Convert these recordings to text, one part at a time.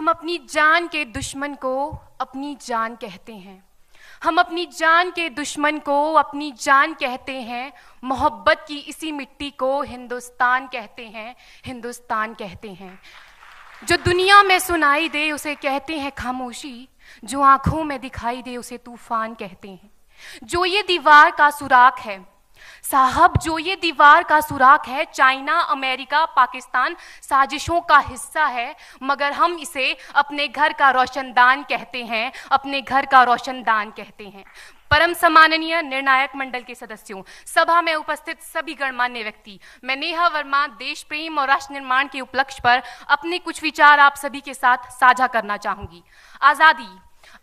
हम अपनी जान के दुश्मन को अपनी जान कहते हैं। हम अपनी जान के दुश्मन को अपनी जान कहते हैं। मोहब्बत की इसी मिट्टी को हिंदुस्तान कहते हैं, हिंदुस्तान कहते हैं। जो दुनिया में सुनाई दे उसे कहते हैं खामोशी, जो आंखों में दिखाई दे उसे तूफान कहते हैं। जो ये दीवार का सुराख है साहब, जो ये दीवार का सुराख है, चाइना, अमेरिका, पाकिस्तान साजिशों का हिस्सा है, मगर हम इसे अपने घर का रोशनदान कहते हैं, अपने घर का रोशनदान कहते हैं। परम सम्माननीय निर्णायक मंडल के सदस्यों, सभा में उपस्थित सभी गणमान्य व्यक्ति, मैं नेहा वर्मा देश प्रेम और राष्ट्र निर्माण के उपलक्ष्य पर अपने कुछ विचार आप सभी के साथ साझा करना चाहूंगी।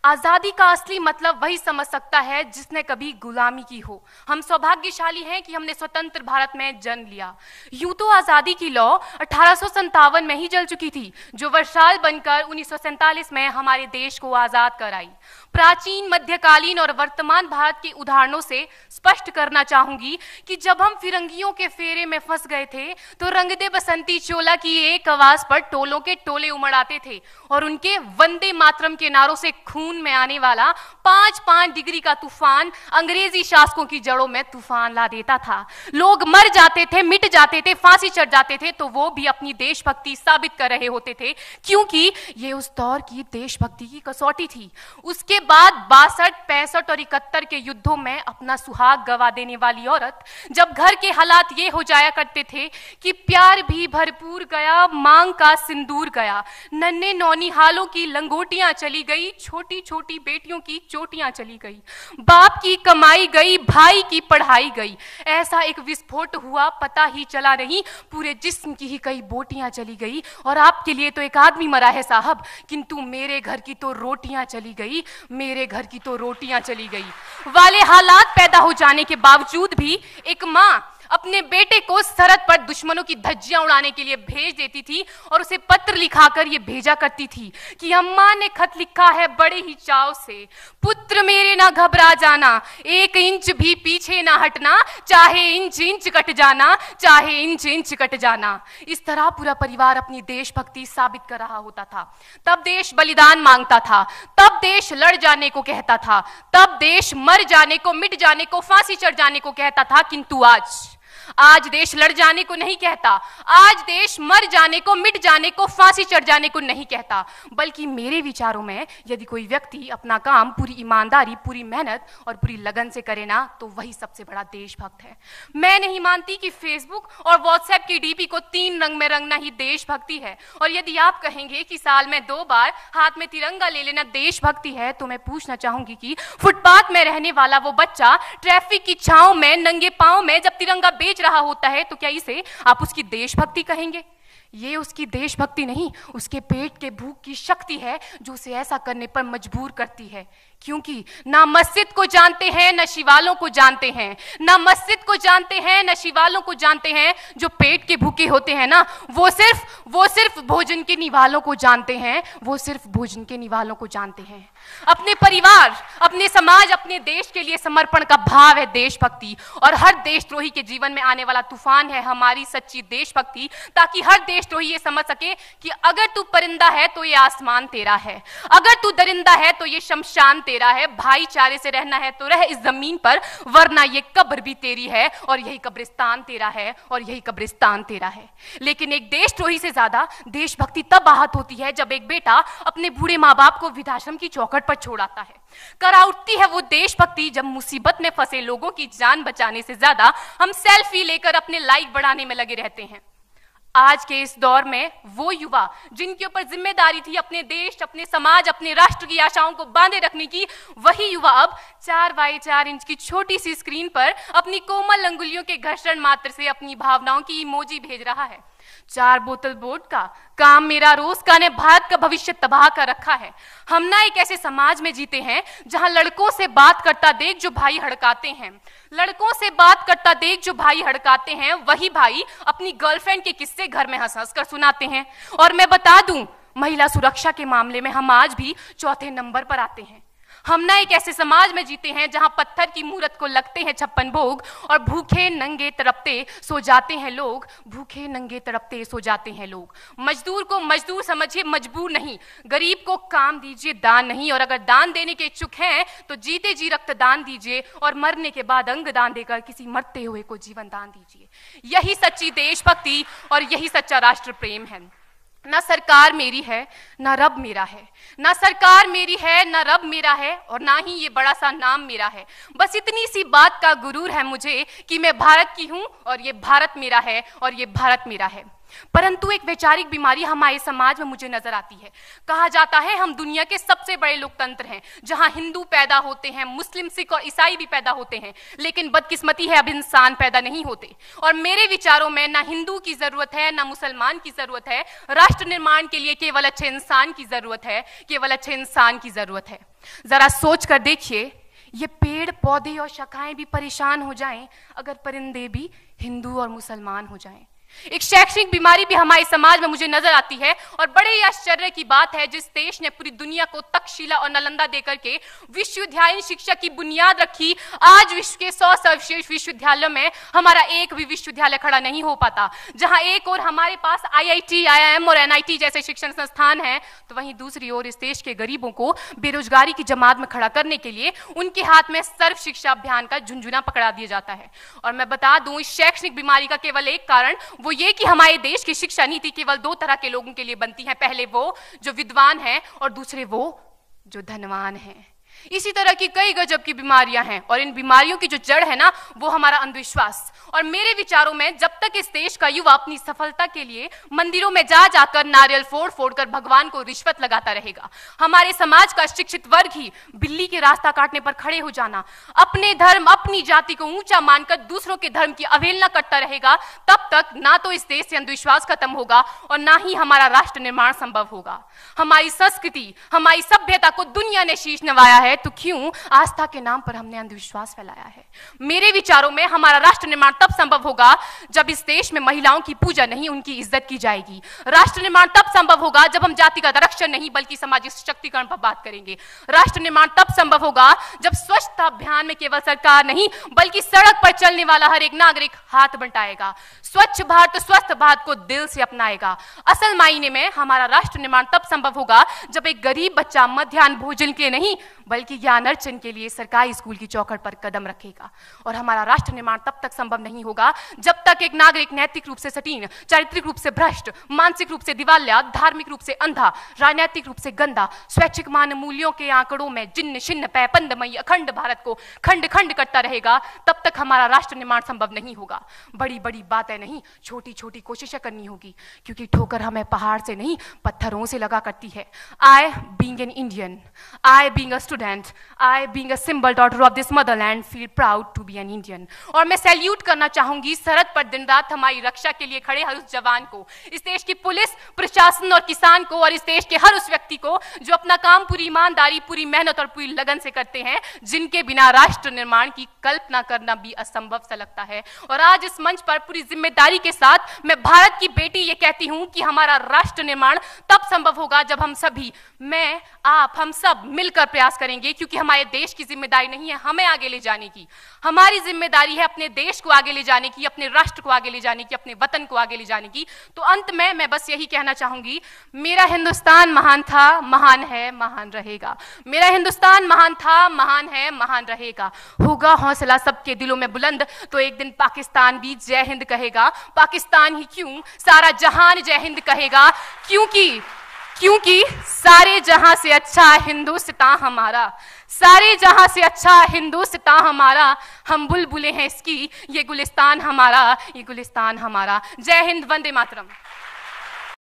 आज़ादी का असली मतलब वही समझ सकता है जिसने कभी गुलामी की हो। हम सौभाग्यशाली हैं कि हमने स्वतंत्र भारत में जन्म लिया। यूं तो आज़ादी की लौ 1857 में ही जल चुकी थी, जो वर्षाल बनकर 1947 में हमारे देश को आज़ाद कराई। प्राचीन, मध्यकालीन और वर्तमान भारत के उदाहरणों से स्पष्ट करना चाहूंगी कि जब हम फिरंगियों के फेरे में फंस गए थे तो रंग दे बसंती चोला की एक आवाज पर टोलों के टोले उमड़ आते थे और उनके वंदे मातरम के नारों से खून में आने वाला 5-5 डिग्री का तूफान अंग्रेजी शासकों की जड़ों में तूफान ला देता था। लोग मर जाते थे, मिट जाते थे, फांसी चढ़ जाते थे, तो वो भी अपनी देशभक्ति साबित कर रहे होते थे, क्योंकि ये उस दौर की देशभक्ति की कसौटी थी। उसके बाद 62, 65 और 71 के युद्धों में अपना सुहाग गवा देने वाली औरत, जब घर के हालात ये हो जाया करते थे कि प्यार भी भरपूर गया, मांग का सिंदूर गया, नन्हे नौनिहालों की लंगोटियां चली गई, छोटी छोटी बेटियों की चोटियां चली गई, बाप की कमाई गई, भाई की पढ़ाई गई, ऐसा एक विस्फोट हुआ पता ही चला नहीं, पूरे जिस्म की ही कई बोटियां चली गई। और आपके लिए तो एक आदमी मरा है साहब, किंतु मेरे घर की तो रोटियां चली गई, मेरे घर की तो रोटियां चली गई वाले हालात पैदा हो जाने के बावजूद भी एक माँ अपने बेटे को सरहद पर दुश्मनों की धज्जियां उड़ाने के लिए भेज देती थी और उसे पत्र लिखाकर ये भेजा करती थी कि अम्मा ने खत लिखा है बड़े ही चाव से, पुत्र मेरे ना घबरा जाना, 1 इंच भी पीछे ना हटना, चाहे इंच इंच कट जाना, चाहे इंच इंच कट जाना। इस तरह पूरा परिवार अपनी देशभक्ति साबित कर रहा होता था। तब देश बलिदान मांगता था, तब देश लड़ जाने को कहता था, तब देश मर जाने को, मिट जाने को, फांसी चढ़ जाने को कहता था, किंतु आज देश लड़ जाने को नहीं कहता, आज देश मर जाने को, मिट जाने को, फांसी चढ़ जाने को नहीं कहता, बल्कि मेरे विचारों में यदि कोई व्यक्ति अपना काम पूरी ईमानदारी, पूरी मेहनत और पूरी लगन से करे ना, तो वही सबसे बड़ा देशभक्त है। मैं नहीं मानती कि फेसबुक और व्हाट्सएप की डीपी को 3 रंग में रंगना ही देशभक्ति है। और यदि आप कहेंगे कि साल में 2 बार हाथ में तिरंगा ले लेना देशभक्ति है, तो मैं पूछना चाहूंगी कि फुटपाथ में रहने वाला वो बच्चा ट्रैफिक की छांव में नंगे पांव में जब तिरंगा बेच रहा होता है, तो क्या इसे आप उसकी देशभक्ति कहेंगे? ये उसकी देशभक्ति नहीं, उसके पेट के भूख की शक्ति है जो उसे ऐसा करने पर मजबूर करती है। क्योंकि ना मस्जिद को जानते हैं, न शिवालों को जानते हैं, ना मस्जिद को जानते हैं, न शिवालों को जानते हैं। जो पेट के भूखे होते हैं ना, वो सिर्फ भोजन के निवालों को जानते हैं, वो सिर्फ भोजन के निवालों को जानते हैं। अपने परिवार, अपने समाज, अपने देश के लिए समर्पण का भाव है देशभक्ति। और हर देशद्रोही के जीवन में आने वाला तूफान है हमारी सच्ची देशभक्ति, ताकि हर देशद्रोही ये समझ सके कि अगर तू परिंदा है तो ये आसमान तेरा है, अगर तू दरिंदा है तो ये शमशान तेरा है, भाईचारे से रहना है तो रह इस जमीन पर, वरना ये कब्र भी तेरी है और यही कब्रिस्तान तेरा है और यही कब्रिस्तान तेरा है। लेकिन एक देशद्रोही से ज्यादा देशभक्ति तब आहत होती है जब एक बेटा अपने बूढ़े माँ बाप को वृद्धाश्रम की चौखट पर छोड़ आता है। करा उठती है वो देशभक्ति जब मुसीबत में फंसे लोगों की जान बचाने से ज्यादा हम सेल्फी लेकर अपने लाइक बढ़ाने में लगे रहते हैं। आज के इस दौर में वो युवा जिनके ऊपर जिम्मेदारी थी अपने देश, अपने समाज, अपने राष्ट्र की आशाओं को बांधे रखने की, वही युवा अब 4x4 इंच की छोटी सी स्क्रीन पर अपनी कोमल अंगुलियों के घर्षण मात्र से अपनी भावनाओं की इमोजी भेज रहा है। 4 बोतल वोडका, काम मेरा रोज का ने भारत का भविष्य तबाह कर रखा है। हम ना एक ऐसे समाज में जीते हैं जहां लड़कों से बात करता देख जो भाई हड़काते हैं, लड़कों से बात करता देख जो भाई हड़काते हैं, वही भाई अपनी गर्लफ्रेंड के किस्से घर में हंस हंस कर सुनाते हैं। और मैं बता दूं, महिला सुरक्षा के मामले में हम आज भी 4थे नंबर पर आते हैं। हम ना एक ऐसे समाज में जीते हैं जहां पत्थर की मूरत को लगते हैं 56 भोग और भूखे नंगे तड़पते सो जाते हैं लोग, भूखे नंगे तड़पते सो जाते हैं लोग। मजदूर को मजदूर समझिए, मजबूर नहीं। गरीब को काम दीजिए, दान नहीं। और अगर दान देने के इच्छुक हैं तो जीते जी रक्तदान दीजिए और मरने के बाद अंग दान देकर किसी मरते हुए को जीवन दान दीजिए। यही सच्ची देशभक्ति और यही सच्चा राष्ट्र प्रेम है। ना सरकार मेरी है ना रब मेरा है, ना सरकार मेरी है ना रब मेरा है, और ना ही ये बड़ा सा नाम मेरा है। बस इतनी सी बात का गुरूर है मुझे कि मैं भारत की हूं और ये भारत मेरा है और ये भारत मेरा है। परंतु एक वैचारिक बीमारी हमारे समाज में मुझे नजर आती है। कहा जाता है हम दुनिया के सबसे बड़े लोकतंत्र हैं, जहां हिंदू पैदा होते हैं, मुस्लिम, सिख और ईसाई भी पैदा होते हैं, लेकिन बदकिस्मती है अब इंसान पैदा नहीं होते। और मेरे विचारों में ना हिंदू की जरूरत है ना मुसलमान की जरूरत है। राष्ट्र निर्माण के लिए केवल अच्छे इंसान की जरूरत है, केवल अच्छे इंसान की जरूरत है। जरा सोच कर देखिए, ये पेड़ पौधे और शाखाएं भी परेशान हो जाएं अगर परिंदे भी हिंदू और मुसलमान हो जाएं। एक शैक्षणिक बीमारी भी हमारे समाज में मुझे नजर आती है, और बड़े ही आश्चर्य की बात है जिस देश ने पूरी दुनिया को तक्षशिला और नालंदा देकर के विश्वविद्यालय शिक्षा की बुनियाद रखी, आज विश्व के 100 सर्वश्रेष्ठ विश्वविद्यालयों में हमारा एक भी विश्वविद्यालय खड़ा नहीं हो पाता। जहां एक और हमारे पास IIT, IIM और NIT जैसे शिक्षण संस्थान हैं, तो वहीं दूसरी ओर इस देश के गरीबों को बेरोजगारी की जमात में खड़ा करने के लिए उनके हाथ में सर्व शिक्षा अभियान का झुंझुना पकड़ा दिया जाता है। और मैं बता दूं, इस शैक्षणिक बीमारी का केवल एक कारण वो ये कि हमारे देश की शिक्षा नीति केवल 2 तरह के लोगों के लिए बनती है। पहले वो जो विद्वान हैं और दूसरे वो जो धनवान हैं। इसी तरह की कई गजब की बीमारियां हैं, और इन बीमारियों की जो जड़ है ना, वो हमारा अंधविश्वास। और मेरे विचारों में जब तक इस देश का युवा अपनी सफलता के लिए मंदिरों में जा जाकर नारियल फोड़ फोड़ कर भगवान को रिश्वत लगाता रहेगा, हमारे समाज का शिक्षित वर्ग ही बिल्ली के रास्ता काटने पर खड़े हो जाना, अपने धर्म अपनी जाति को ऊंचा मानकर दूसरों के धर्म की अवहेलना करता रहेगा, तब तक ना तो इस देश से अंधविश्वास खत्म होगा और ना ही हमारा राष्ट्र निर्माण संभव होगा। हमारी संस्कृति, हमारी सभ्यता को दुनिया ने शीश नवाया है, तो क्यों आस्था के नाम पर हमने अंधविश्वास फैलाया है? मेरे विचारों में हमारा राष्ट्र निर्माण तब संभव होगा जब इस देश में महिलाओं की पूजा नहीं, उनकी इज्जत की जाएगी। राष्ट्र निर्माण तब संभव होगा जब हम जातिगत आरक्षण नहीं बल्कि सामाजिक सशक्तिकरण पर बात करेंगे। राष्ट्र निर्माण तब संभव होगा जब स्वच्छता अभियान में केवल सरकार नहीं बल्कि सड़क पर चलने वाला हर एक नागरिक हाथ बंटाएगा, स्वच्छ भारत स्वस्थ भारत को दिल से अपनाएगा। असल मायने में हमारा राष्ट्र निर्माण तब संभव होगा जब एक गरीब बच्चा मध्याह्न भोजन के नहीं बल्कि ज्ञान अर्जन के लिए सरकारी स्कूल की चौखट पर कदम रखेगा। और हमारा राष्ट्र निर्माण तब तक संभव नहीं होगा जब तक एक नागरिक नैतिक रूप से सटीन, चारित्रिक रूप से भ्रष्ट, मानसिक रूप से दिवालिया, धार्मिक रूप से अंधा, राजनीतिक रूप से गंदा, स्वैच्छिक मान मूल्यों के आंकड़ों में जिन्न शिन्न पैपंदमयी अखंड भारत को खंड खंड करता रहेगा, तब तक हमारा राष्ट्र निर्माण संभव नहीं होगा। बड़ी बड़ी बातें नहीं, छोटी छोटी कोशिशें करनी होगी, क्योंकि ठोकर हमें पहाड़ से नहीं पत्थरों से लगा करती है। I being an Indian, I being a student, I being a symbol daughter of this motherland feel proud to be an Indian। और मैं सैल्यूट करना चाहूंगी सरहद पर दिन रात हमारी रक्षा के लिए खड़े हर उस जवान को, इस देश की पुलिस, प्रशासन और किसान को, और इस देश के हर उस व्यक्ति को जो अपना काम पूरी ईमानदारी, पूरी मेहनत और पूरी लगन से करते हैं, जिनके बिना राष्ट्र निर्माण की कल्पना करना भी असंभव सा लगता है। और आज इस मंच पर पूरी जिम्मेदारी के साथ मैं भारत की बेटी ये कहती हूं कि हमारा राष्ट्र निर्माण तब संभव होगा जब हम सभी, मैं, आप, हम सब मिलकर प्रयास करेंगे, क्योंकि हमारे देश की जिम्मेदारी नहीं है हमें आगे ले जाने की, हमारी जिम्मेदारी है अपने देश को आगे ले जाने की, अपने राष्ट्र को आगे ले जाने की, अपने वतन को आगे ले जाने की। तो अंत में मैं बस यही कहना चाहूंगी, मेरा हिंदुस्तान महान था, महान है, महान रहेगा। मेरा हिंदुस्तान महान था, महान है, महान रहेगा। होगा हौसला सबके दिलों में बुलंद तो एक दिन पाकिस्तान भी जय हिंद कहेगा। पाकिस्तान ही क्यों, सारा जहान जय हिंद कहेगा, क्योंकि सारे जहां से अच्छा हिंदुस्तान हमारा, सारे जहां से अच्छा हिंदुस्तान हमारा, हम बुलबुलें हैं इसकी, ये गुलिस्तान हमारा, ये गुलिस्तान हमारा। जय हिंद, वंदे मातरम।